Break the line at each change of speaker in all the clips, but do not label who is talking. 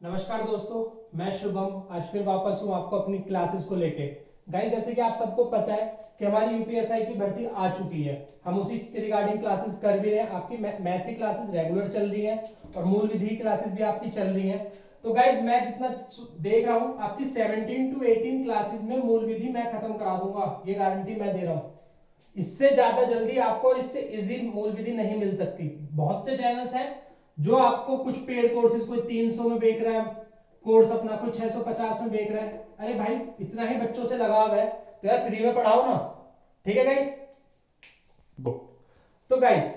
नमस्कार दोस्तों, मैं शुभम आज फिर वापस हूं आपको अपनी क्लासेस को लेके। गाइस, जैसे कि आप सबको पता है कि हमारी यूपीएसआई की भर्ती आ चुकी है। हम उसी के रिगार्डिंग क्लासेस कर भी रहे हैं। आपकी मैथ की क्लासेस रेगुलर चल रही है और मूल विधि की क्लासेस भी आपकी चल रही हैं। तो गाइस, मैं जितना देख रहा हूं आपकी 17 टू 18 क्लासेस में मूल विधि मैं खत्म करा दूंगा, ये गारंटी मैं दे रहा हूँ। इससे ज्यादा जल्दी आपको और इससे इजी मूल विधि नहीं मिल सकती। बहुत से चैनल्स हैं जो आपको कुछ पेड कोर्सेज कोई 300 में बेच रहा है कोर्स अपना, कोई 650 में बेच रहा है। अरे भाई, इतना ही बच्चों से लगाव है तो यार फ्री में पढ़ाओ ना। ठीक है गाइस। तो गाइस,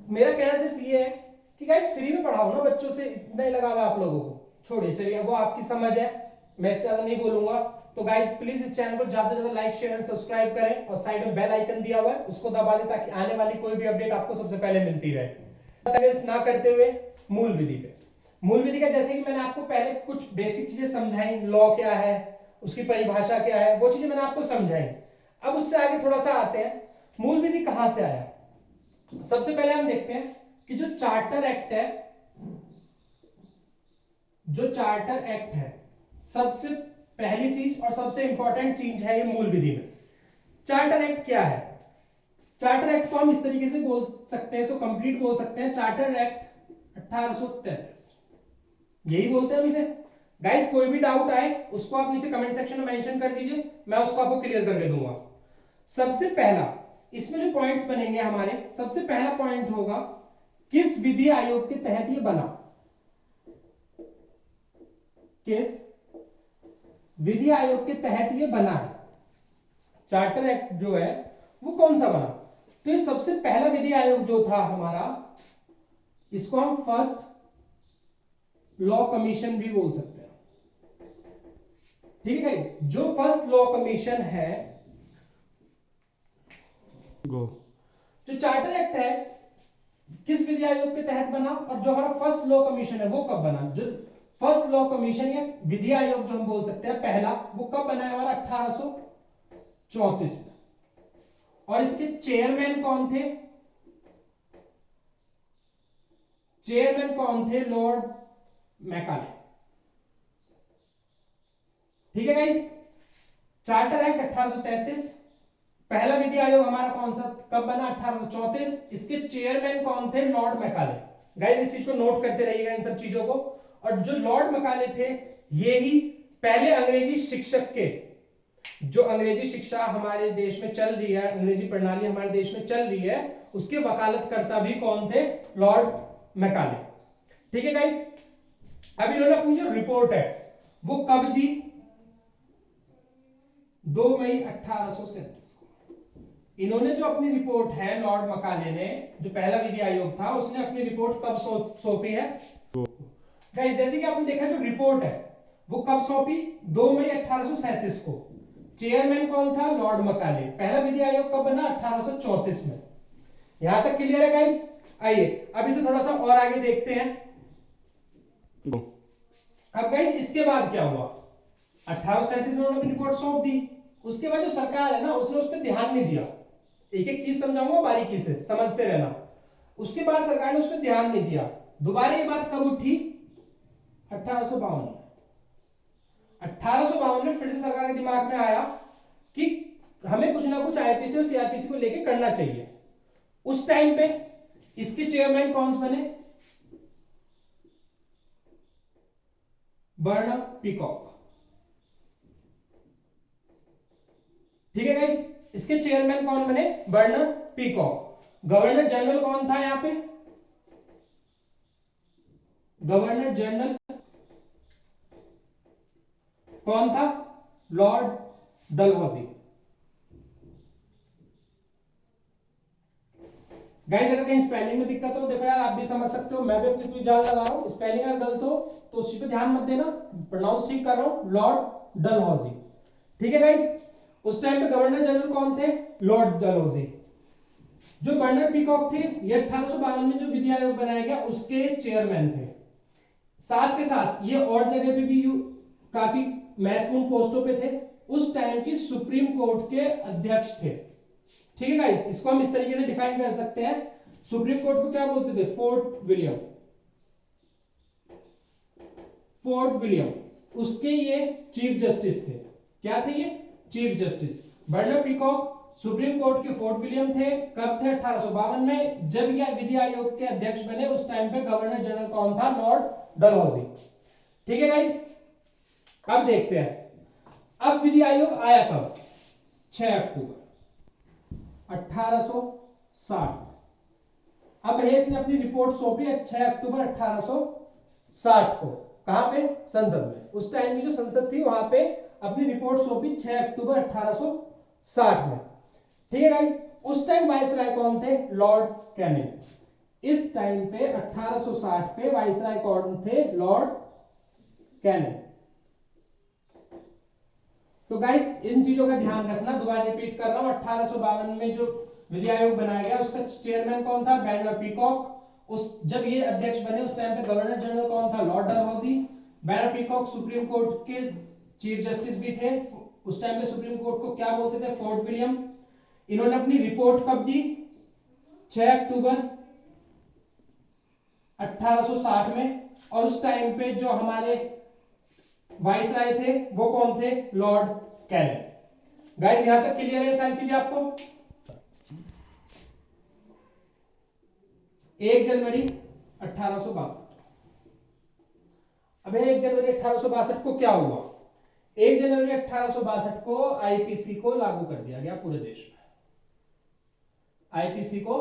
मेरा कहना सिर्फ ये है कि गाइस फ्री में पढ़ाओ ना, बच्चों से इतना ही लगाव है आप लोगों को। छोड़िए, चलिए, वो आपकी समझ है, मैं इससे ज्यादा नहीं बोलूंगा। तो गाइस प्लीज इस चैनल को ज्यादा से ज्यादा लाइक शेयर एंड सब्सक्राइब करें और साइड में बेल आइकन दिया हुआ है उसको दबा दें ताकि आने वाली कोई भी अपडेट आपको सबसे पहले मिलती रहे। वेस्ट ना करते हुए मूल विधि पे। मूल विधि का जैसे कि मैंने आपको पहले कुछ बेसिक चीजें समझाई, लॉ क्या है, उसकी परिभाषा क्या है, वो चीजें मैंने आपको समझाई। अब उससे आगे थोड़ा सा आते हैं, मूल विधि कहां से आया। सबसे पहले हम देखते हैं कि जो चार्टर एक्ट है, सबसे पहली चीज और सबसे इंपॉर्टेंट चीज है ये मूल विधि में। चार्टर एक्ट क्या है? चार्टर एक्ट को हम इस तरीके से बोल सकते हैं, इसको कंप्लीट बोल सकते हैं, चार्टर एक्ट 1833, यही बोलते हैं हम इसे। गाइस, कोई भी डाउट आए उसको आप नीचे कमेंट सेक्शन में मेंशन कर दीजिए, मैं उसको आपको क्लियर करके दूंगा। सबसे पहला इसमें जो पॉइंट्स बनेंगे हमारे, सबसे पहला पॉइंट होगा किस विधि आयोग के तहत ये बना। किस विधि आयोग के तहत ये बना है, चार्टर एक्ट जो है वो कौन सा बना। तो ये सबसे पहला विधि आयोग जो था हमारा, इसको हम फर्स्ट लॉ कमीशन भी बोल सकते हैं। ठीक है गाइस, जो फर्स्ट लॉ कमीशन है, गो जो चार्टर एक्ट है किस विधि आयोग के तहत बना, और जो हमारा फर्स्ट लॉ कमीशन है वो कब बना। जो फर्स्ट लॉ कमीशन या विधि आयोग जो हम बोल सकते हैं पहला, वो कब बना है हमारा 1834 में। और इसके चेयरमैन कौन थे? चेयरमैन कौन थे? Lord Macaulay. ठीक है गाइस, चार्टर एक्ट 1833, पहला विधि आयोग हमारा कौन सा कब बना? 1834। इसके चेयरमैन कौन थे? Lord Macaulay. गाइस, इस चीज को नोट करते रहिएगा, इन सब चीजों को। और जो लॉर्ड मैकाले थे, ये ही पहले अंग्रेजी शिक्षक के, जो अंग्रेजी शिक्षा हमारे देश में चल रही है, अंग्रेजी प्रणाली हमारे देश में चल रही है, उसके वकालतकर्ता भी कौन थे? Lord Macaulay. ठीक है गाइस, अब इन्होंने अपनी जो रिपोर्ट है वो कब दी? 2 मई 1837 को। इन्होंने जो अपनी रिपोर्ट है, लॉर्ड मैकाले ने, जो पहला विधि आयोग था, उसने अपनी रिपोर्ट कब सौंपी है? गाइस, जैसे कि आपने देखा जो रिपोर्ट है वो कब सौंपी? 2 मई 1837 को। चेयरमैन कौन था? Lord Macaulay. पहला विधि आयोग कब बना? 1834 में। यहां तक क्लियर है गाइस? आइए अब इसे थोड़ा सा और आगे देखते हैं। अब गाइस, इसके बाद क्या हुआ? 1837 में उन्होंने रिपोर्ट सौंप दी। उसके बाद जो सरकार है ना, उसने उस पर ध्यान नहीं दिया। एक एक चीज समझाऊंगा, बारीकी से समझते रहना। उसके बाद सरकार ने उस पर ध्यान नहीं दिया। दोबारा ये बात कब उठी? 1852 में। 1852 में फिर से सरकार के दिमाग में आया कि हमें कुछ ना कुछ आईपीसी और सीआरपीसी को लेकर करना चाहिए। उस टाइम पे इसके चेयरमैन कौन से बने? Barnum Peacock. ठीक है गाइस, इसके चेयरमैन कौन बने? Barnum peacock. गवर्नर जनरल कौन था यहां पे? गवर्नर जनरल कौन था? लॉर्ड डलहौजी। गाइस, अगर कहीं स्पेलिंग में दिक्कत हो, देखो यार, आप भी समझ सकते हो, मैं भी अपनी पूरी जान लगा रहा हूं। स्पेलिंग अगर गलत हो तो उस चीज पे ध्यान मत देना, प्रोनाउंस ठीक कर रहा हूं, लॉर्ड डलहौजी। ठीक है गाइस, उस टाइम पे गवर्नर जनरल कौन थे? लॉर्ड डलहौजी। जो बर्नर पीकॉक थे, ये 1852 में जो विधि आयोग बनाया गया उसके चेयरमैन थे। साथ के साथ ये और जगह पे भी काफी महत्वपूर्ण पोस्टों पे थे। उस टाइम की सुप्रीम कोर्ट के अध्यक्ष थे। ठीक है गाइस, इसको हम इस तरीके से डिफाइन कर सकते हैं। सुप्रीम कोर्ट को क्या बोलते थे? Fort William. फोर्थ विलियम, उसके ये चीफ जस्टिस थे। क्या थे ये? Chief justice. Burner peacock supreme court के फोर्थ विलियम थे। कब थे? 1852 में, जब यह विधि आयोग के अध्यक्ष बने। उस टाइम पे गवर्नर जनरल कौन था? लॉर्ड डलहौजी। ठीक है गाइस, अब देखते हैं अब विधि आयोग आया कब? 6 अक्टूबर 1860। अब भैया इसने अपनी रिपोर्ट सौंपी 6 अक्टूबर 1860 को। कहां पे? संसद में। उस टाइम की जो संसद थी वहां पे अपनी रिपोर्ट सौंपी 6 अक्टूबर 1860 में। ठीक है गाइस, उस टाइम वायसराय कौन थे? Lord Canning. इस टाइम पे 1860 पे वायसराय कौन थे? Lord Canning. तो गाइस इन चीजों का ध्यान रखना, दोबारा रिपीट कर रहा हूं। 1852 में जो विधि आयोग बनाया गया उसका चेयरमैन कौन था? Burner peacock. उस जब ये अध्यक्ष बने उस टाइम पे गवर्नर जनरल कौन था? Lord Dalhousie. Burner peacock supreme court के चीफ जस्टिस भी थे। उस टाइम पे सुप्रीम कोर्ट को क्या बोलते थे? Fourth William. इन्होंने अपनी रिपोर्ट कब दी? 6 अक्टूबर 1860 में। और उस टाइम पे जो हमारे वाइसराय थे वो कौन थे? Lord Canning. गाइस यहां तक क्लियर है सारी चीजें आपको? 1 जनवरी 1862। अब 1 जनवरी 1862 को क्या हुआ? 1 जनवरी 1862 को आईपीसी को लागू कर दिया गया पूरे देश में। आईपीसी को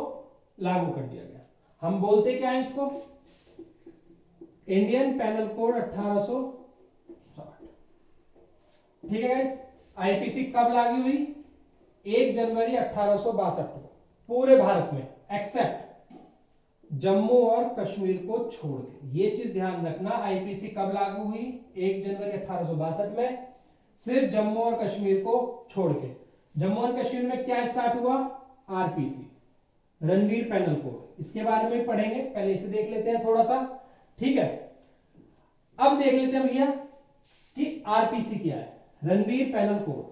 लागू कर दिया गया। हम बोलते क्या है इसको? Indian panel code 1860। ठीक है गाइस, आईपीसी कब लागू हुई? 1 जनवरी 1862 को पूरे भारत में, एक्सेप्ट जम्मू और कश्मीर को छोड़ के। ये चीज ध्यान रखना, आईपीसी कब लागू हुई? 1 जनवरी 1862 में, सिर्फ जम्मू और कश्मीर को छोड़ के। जम्मू और कश्मीर में क्या स्टार्ट हुआ? RPC, Ranveer panel code. इसके बारे में पढ़ेंगे, पहले इसे देख लेते हैं थोड़ा सा। ठीक है, अब देख लेते हैं भैया कि आरपीसी क्या है। Ranveer panel code,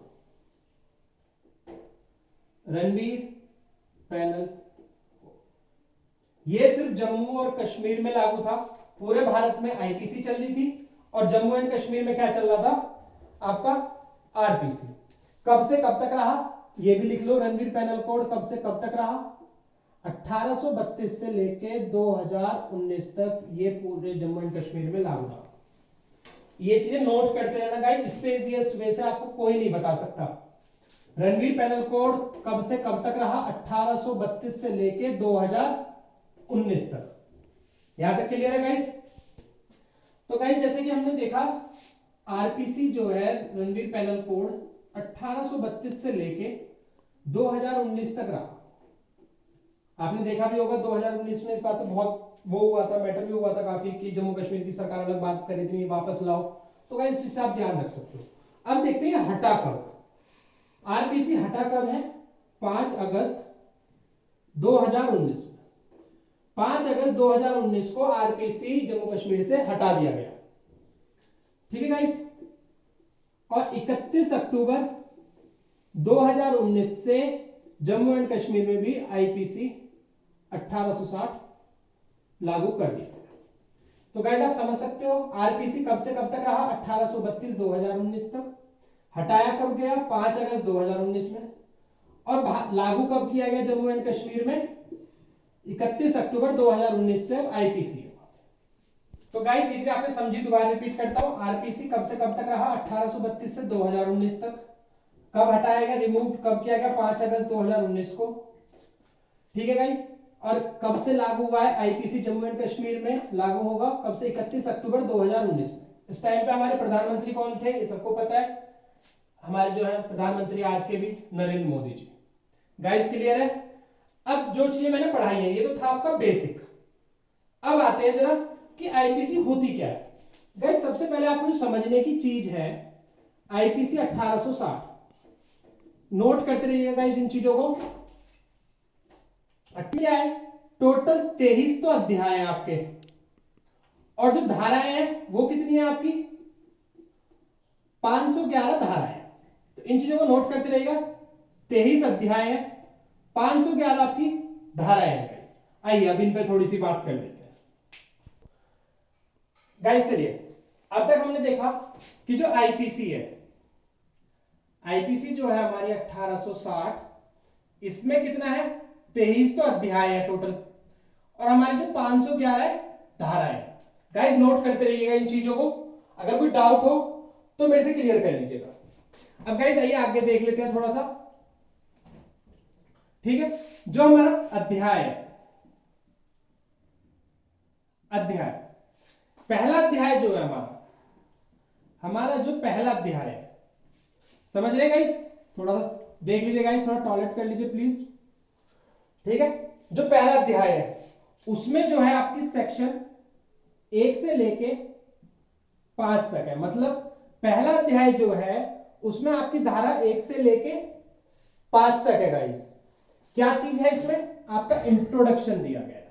Ranveer panel, ये सिर्फ जम्मू और कश्मीर में लागू था। पूरे भारत में आईपीसी चल रही थी और जम्मू एंड कश्मीर में क्या चल रहा था? आपका आरपीसी। कब से कब तक रहा? ये भी लिख लो, रणवीर पैनल कोड कब से कब तक रहा? 1832 से लेके 2019 तक ये पूरे जम्मू एंड कश्मीर में लागू रहा। ये चीजें नोट करते रहना गाइस, इससे इजीएस्ट वे से आपको कोई नहीं बता सकता। रणवीर पैनल कोड कब से कब तक रहा? 1832 से लेके 2019 तक। यहां तक क्लियर है गाइस? तो गाइस जैसे कि हमने देखा, आरपीसी जो है रणवीर पैनल कोड 1832 से लेके 2019 तक रहा। आपने देखा भी होगा 2019 में इस बात पर बहुत वो हुआ था, मैटर भी हुआ था काफी कि जम्मू कश्मीर की सरकार अलग बात कर रही थी वापस लाओ। तो गाइस इससे आप ध्यान रख सकते हो। अब देखते हैं हटा कब। आरपीसी हटा कब है? 5 अगस्त 2019 में। 5 अगस्त 2019 को आरपीसी जम्मू कश्मीर से हटा दिया गया। ठीक है गाइस, और 31 अक्टूबर 2019 से जम्मू एंड कश्मीर में भी आईपीसी 1860 लागू कर दिया। तो गाइस आप समझ सकते हो आरपीसी कब से कब तक रहा? 1832 2019 तक। हटाया कब गया? 5 अगस्त 2019 में। और लागू कब किया गया जम्मू एंड कश्मीर में? 31 अक्टूबर 2019 से आईपीसी। तो गाइस ये चीज आपने समझी, दोबारा रिपीट करता हूं। आरपीसी कब से कब तक रहा? 1832 से 2019 तक। कब हटाया गया, रिमूव कब किया गया? 5 अगस्त 2019 को। ठीक है गाइस, और कब से लागू हुआ है? आईपीसी जम्मू एंड कश्मीर में लागू होगा कब से? 31 अक्टूबर 2019 में। इस टाइम पे हमारे प्रधानमंत्री कौन थे? ये सबको पता है, हमारे जो है प्रधानमंत्री आज के भी नरेंद्र मोदी जी। गाइस क्लियर है? अब जो चीजें मैंने पढ़ाई है ये तो था आपका बेसिक। अब आते हैं जरा कि आईपीसी होती क्या है। गाइस सबसे पहले आपको जो समझने की चीज है, आईपीसी 1860, नोट करते रहिएगा गाइस इन चीजों को। क्या है? टोटल 23 तो अध्याय है आपके, और जो धाराएं हैं वो कितनी है आपकी? 511 धाराएं। तो इन चीजों को नोट करते रहिएगा। 23 अध्याय है, 511 आपकी धाराएं हैं गाइस। आइए अब इन पे थोड़ी सी बात कर लेते हैं गाइस। चलिए अब तक हमने देखा कि जो आईपीसी है, आईपीसी जो है हमारी 1860, इसमें कितना है 23 तो अध्याय है टोटल, और हमारी जो 511 है धारा है। गाइस नोट करते रहिएगा इन चीजों को, अगर कोई डाउट हो तो मेरे से क्लियर कर लीजिएगा। अब गाइस आइए आगे देख लेते हैं थोड़ा सा, ठीक है। जो हमारा अध्याय है, अध्याय, पहला अध्याय जो है हमारा, हमारा जो पहला अध्याय है, समझ रहे गाइस, थोड़ा सा देख लीजिए गाइस, थोड़ा टॉयलेट कर लीजिए प्लीज, ठीक है। जो पहला अध्याय है उसमें जो है आपकी सेक्शन 1 से लेके 5 तक है, मतलब पहला अध्याय जो है उसमें आपकी धारा 1 से लेके 5 तक है गाइस। क्या चीज है इसमें, आपका इंट्रोडक्शन दिया गया है,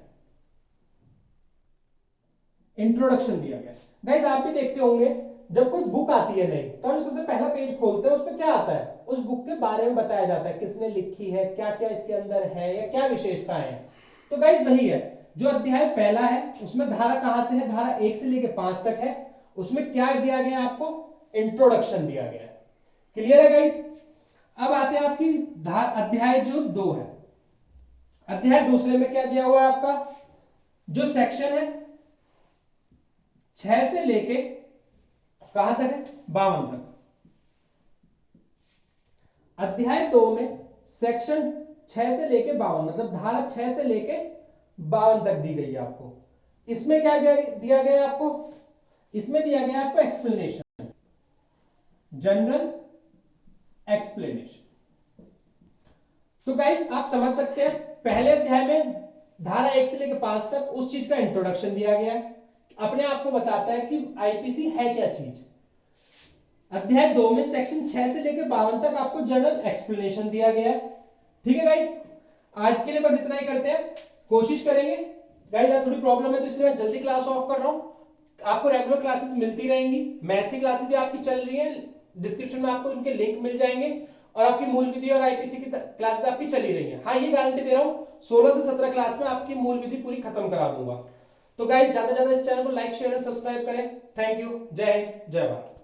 इंट्रोडक्शन दिया गया है। गाइस आप भी देखते होंगे जब कोई बुक आती है नई, तो हम सबसे पहला पेज खोलते हैं, उस पर क्या आता है, उस बुक के बारे में बताया जाता है, किसने लिखी है, क्या क्या इसके अंदर है, या क्या विशेषताएं हैं। तो गाइस वही है, जो अध्याय पहला है उसमें धारा कहां से है, धारा 1 से लेके 5 तक है, उसमें क्या दिया गया है आपको, इंट्रोडक्शन दिया गया है। क्लियर है गाइस। अब आते हैं आपकी अध्याय जो 2 है, अध्याय दूसरे में क्या दिया हुआ है आपका, जो सेक्शन है 6 से लेके कहां तक है, 52 तक। अध्याय 2 में सेक्शन 6 से लेके 52, मतलब धारा 6 से लेके 52 तक दी गई है आपको। इसमें क्या दिया गया है आपको, इसमें दिया गया है आपको एक्सप्लेनेशन, जनरल एक्सप्लेनेशन। तो गाइस आप समझ सकते हैं, पहले अध्याय में धारा 1 से लेकर 5 तक उस चीज का इंट्रोडक्शन दिया गया है, अपने आप को बताता है कि आईपीसी है क्या चीज। अध्याय 2 में सेक्शन 6 से लेकर 52 तक आपको जनरल एक्सप्लेनेशन दिया गया है। ठीक है गाइस, आज के लिए बस इतना ही करते हैं, कोशिश करेंगे। गाइस आज थोड़ी प्रॉब्लम है तो इसलिए मैं जल्दी क्लास ऑफ कर रहा हूं। आपको रेगुलर क्लासेस मिलती रहेंगी, मैथ की क्लासेस भी आपकी चल रही है, डिस्क्रिप्शन में आपको इनके लिंक मिल जाएंगे, और आपकी मूल विधि और आईपीसी की क्लासेस आपकी चली रही है। हाँ ये गारंटी दे रहा हूँ 16 से 17 क्लास में आपकी मूल विधि पूरी खत्म करा दूंगा। तो गाइस ज्यादा से ज्यादा इस चैनल को लाइक शेयर और सब्सक्राइब करें। थैंक यू, जय हिंद, जय भारत।